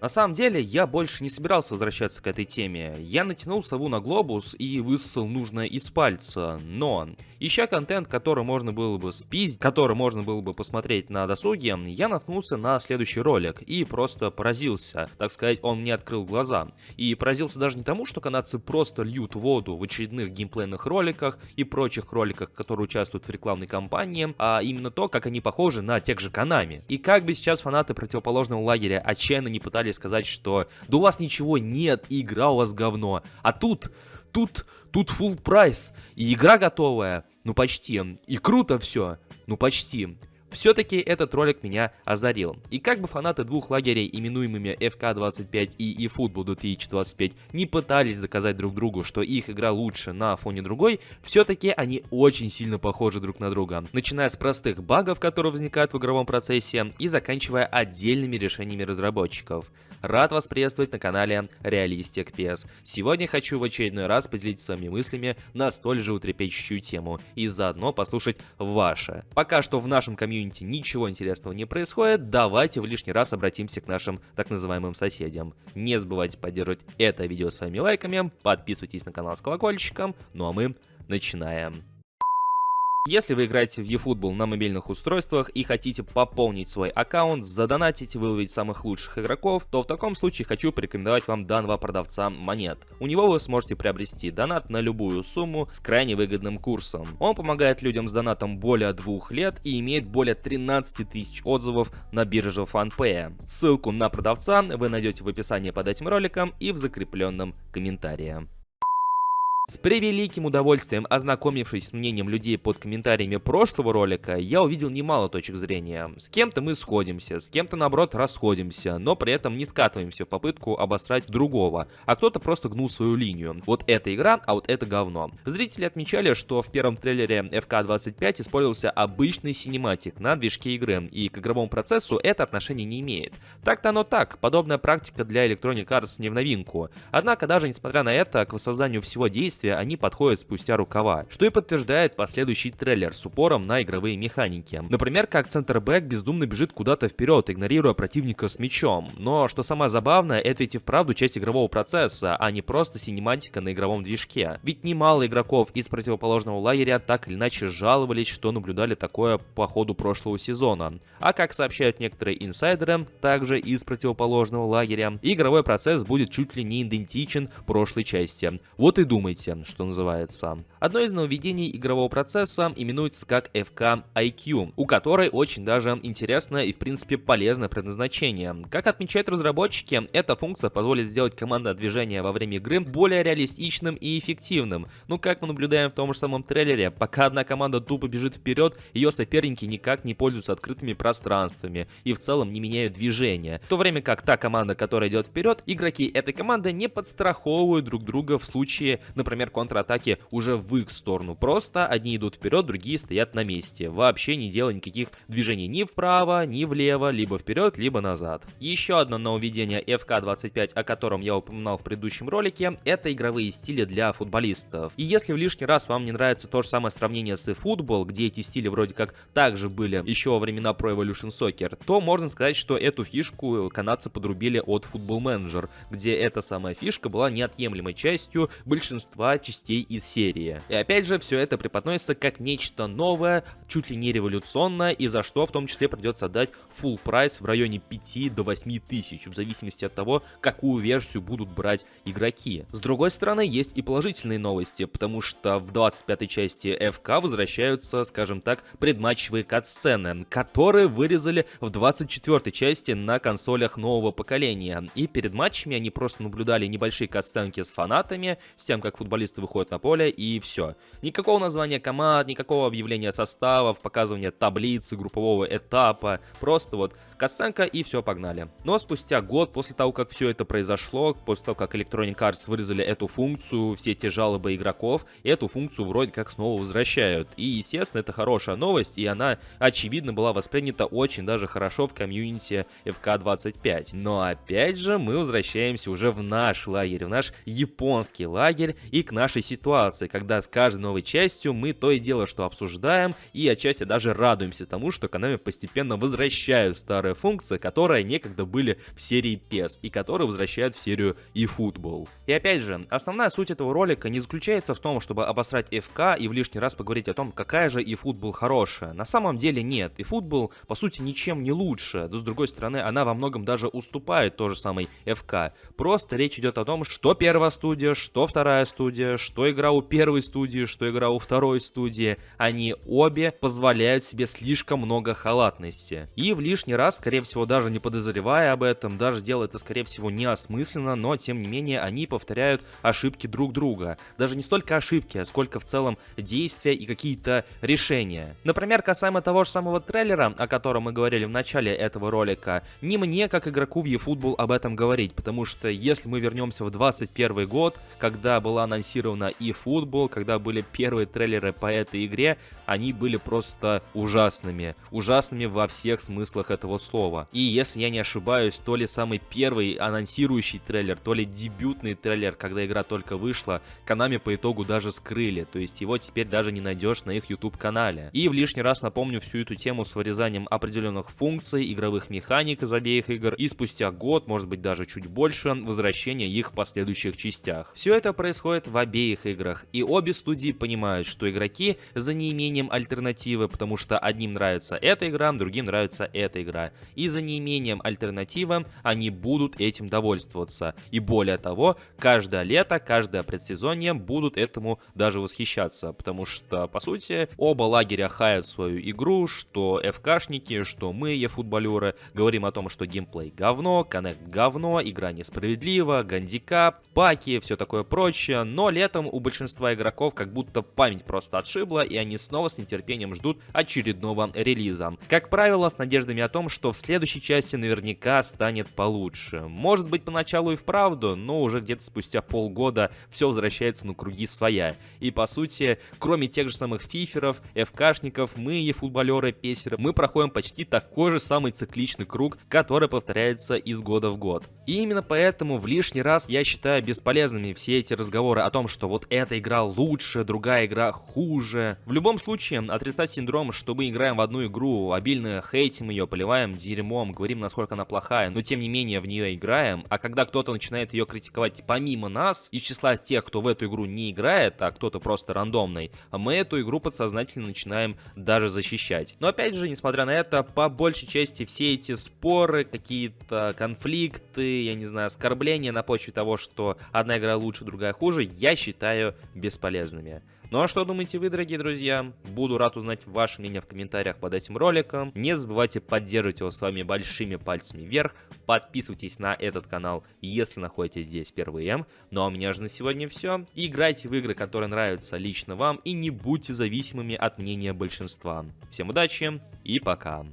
На самом деле, я больше не собирался возвращаться к этой теме. Я натянул сову на глобус и высосал нужное из пальца, но, ища контент, который можно было бы спиздить, который можно было бы посмотреть на досуге, я наткнулся на следующий ролик и просто поразился. Так сказать, он мне открыл глаза. И поразился даже не тому, что канадцы просто льют воду в очередных геймплейных роликах и прочих роликах, которые участвуют в рекламной кампании, а именно то, как они похожи на тех же Konami. И как бы сейчас фанаты противоположного лагеря отчаянно не пытались сказать, что да у вас ничего нет, и игра у вас говно. А тут full прайс, и игра готовая, ну почти, и круто все, ну почти. Все-таки этот ролик меня озарил. И как бы фанаты двух лагерей, именуемыми FK25 и eFootball 2025, не пытались доказать друг другу, что их игра лучше на фоне другой, все-таки они очень сильно похожи друг на друга. Начиная с простых багов, которые возникают в игровом процессе, и заканчивая отдельными решениями разработчиков. Рад вас приветствовать на канале Realistic PS. Сегодня хочу в очередной раз поделиться своими мыслями на столь же утрепещущую тему и заодно послушать ваше. Пока что в нашем комьюнити ничего интересного не происходит, давайте в лишний раз обратимся к нашим так называемым соседям. Не забывайте поддерживать это видео своими лайками, подписывайтесь на канал с колокольчиком, ну а мы начинаем. Если вы играете в eFootball на мобильных устройствах и хотите пополнить свой аккаунт, задонатить и выловить самых лучших игроков, то в таком случае хочу порекомендовать вам данного продавца монет. У него вы сможете приобрести донат на любую сумму с крайне выгодным курсом. Он помогает людям с донатом более 2 лет и имеет более 13 тысяч отзывов на бирже FanPay. Ссылку на продавца вы найдете в описании под этим роликом и в закрепленном комментарии. С превеликим удовольствием, ознакомившись с мнением людей под комментариями прошлого ролика, я увидел немало точек зрения. С кем-то мы сходимся, с кем-то наоборот расходимся, но при этом не скатываемся в попытку обосрать другого, а кто-то просто гнул свою линию. Вот эта игра, а вот это говно. Зрители отмечали, что в первом трейлере FK25 использовался обычный синематик на движке игры, и к игровому процессу это отношение не имеет. Так-то оно так, подобная практика для Electronic Arts не в новинку. Однако даже несмотря на это, к воссозданию всего действия они подходят спустя рукава, что и подтверждает последующий трейлер с упором на игровые механики. Например, как центрбэк бездумно бежит куда-то вперед, игнорируя противника с мячом. Но что самое забавное, это ведь и вправду часть игрового процесса, а не просто синематика на игровом движке. Ведь немало игроков из противоположного лагеря так или иначе жаловались, что наблюдали такое по ходу прошлого сезона. А как сообщают некоторые инсайдеры, также из противоположного лагеря, игровой процесс будет чуть ли не идентичен прошлой части. Вот и думайте, что называется. Одно из нововведений игрового процесса именуется как FK IQ, у которой очень даже интересное и в принципе полезное предназначение. Как отмечают разработчики, эта функция позволит сделать командное движение во время игры более реалистичным и эффективным. Ну как мы наблюдаем в том же самом трейлере, пока одна команда тупо бежит вперед, ее соперники никак не пользуются открытыми пространствами и в целом не меняют движения. В то время как та команда, которая идет вперед, игроки этой команды не подстраховывают друг друга в случае, например, контратаки уже в их сторону. Просто одни идут вперед, другие стоят на месте, вообще не делая никаких движений ни вправо, ни влево, либо вперед, либо назад. Еще одно нововведение FK25, о котором я упоминал в предыдущем ролике, это игровые стили для футболистов. И если в лишний раз вам не нравится то же самое сравнение с eFootball, где эти стили вроде как также были еще во времена Pro Evolution Soccer, то можно сказать, что эту фишку канадцы подрубили от Football Manager, где эта самая фишка была неотъемлемой частью большинства частей из серии. И опять же, все это преподносится как нечто новое, чуть ли не революционное, и за что в том числе придется отдать full прайс в районе 5 до 8 тысяч, в зависимости от того, какую версию будут брать игроки. С другой стороны, есть и положительные новости, потому что в 25-й части FK возвращаются, скажем так, предматчевые катсцены, которые вырезали в 24-й части на консолях нового поколения. И перед матчами они просто наблюдали небольшие катсценки с фанатами, с тем, как футболисты выходят на поле, и все. Никакого названия команд, никакого объявления составов, показывания таблицы, группового этапа, просто вот катсценка и все, погнали. Но спустя год после того, как все это произошло, после того, как Electronic Arts вырезали эту функцию, все те жалобы игроков, эту функцию вроде как снова возвращают. И, естественно, это хорошая новость, и она, очевидно, была воспринята очень даже хорошо в комьюнити FK25. Но, опять же, мы возвращаемся уже в наш лагерь, в наш японский лагерь, и к нашей ситуации, когда с каждой новой частью мы то и дело что обсуждаем, и отчасти даже радуемся тому, что Konami постепенно возвращают старые функции, которые некогда были в серии PES, и которые возвращают в серию eFootball. И опять же, основная суть этого ролика не заключается в том, чтобы обосрать ФК и в лишний раз поговорить о том, какая же eFootball хорошая. На самом деле нет, eFootball по сути ничем не лучше, но с другой стороны она во многом даже уступает той же самой ФК. Просто речь идет о том, что первая студия, что вторая студия, что игра у первой студии, что игра у второй студии, они обе позволяют себе слишком много халатности. И в лишний раз, скорее всего, даже не подозревая об этом, даже делая это, скорее всего, неосмысленно, но тем не менее они повторяют ошибки друг друга. Даже не столько ошибки, а сколько в целом действия и какие-то решения. Например, касаемо того же самого трейлера, о котором мы говорили в начале этого ролика, не мне, как игроку в eFootball, об этом говорить, потому что если мы вернемся в 21 год, когда была анонсирована eFootball, когда были первые трейлеры по этой игре, они были просто ужасными. Ужасными во всех смыслах этого слова. И если я не ошибаюсь, то ли самый первый анонсирующий трейлер, то ли дебютный трейлер, когда игра только вышла, Konami по итогу даже скрыли. То есть его теперь даже не найдешь на их YouTube-канале. И в лишний раз напомню всю эту тему с вырезанием определенных функций, игровых механик из обеих игр. И спустя год, может быть даже чуть больше, возвращение их в последующих частях. Все это происходит в обеих играх. И обе студии понимают, что игроки за неимением альтернативы, потому что одним нравится эта игра, другим нравится эта игра. И за неимением альтернативы они будут этим довольствоваться. И более того, каждое лето, каждое предсезонье будут этому даже восхищаться, потому что, по сути, оба лагеря хают свою игру, что ФКшники, что мы, eFootballеры, говорим о том, что геймплей говно, коннект говно, игра несправедлива, гандикап, паки, все такое прочее, но летом у большинства игроков как будто память просто отшибла, и они снова с нетерпением ждут очередного релиза. Как правило, с надеждами о том, что в следующей части наверняка станет получше. Может быть, поначалу и вправду, но уже где-то спустя полгода все возвращается на круги своя. И по сути, кроме тех же самых фиферов, ФКшников, мы, eFootballеры, песеры, мы проходим почти такой же самый цикличный круг, который повторяется из года в год. И именно поэтому в лишний раз я считаю бесполезными все эти разговоры о том, что вот эта игра лучше, другая игра хуже. В любом случае, отрицать синдром, что мы играем в одну игру, обильно хейтим ее, поливаем дерьмом, говорим, насколько она плохая, но тем не менее в нее играем, а когда кто-то начинает ее критиковать помимо нас, из числа тех, кто в эту игру не играет, а кто-то просто рандомный, мы эту игру подсознательно начинаем даже защищать. Но опять же, несмотря на это, по большей части все эти споры, какие-то конфликты, я не знаю, оскорбления на почве того, что одна игра лучше, другая хуже, я считаю бесполезными. Ну а что думаете вы, дорогие друзья? Буду рад узнать ваше мнение в комментариях под этим роликом. Не забывайте поддерживать его своими большими пальцами вверх. Подписывайтесь на этот канал, если находитесь здесь впервые. Ну а у меня же на сегодня все. Играйте в игры, которые нравятся лично вам, и не будьте зависимыми от мнения большинства. Всем удачи и пока!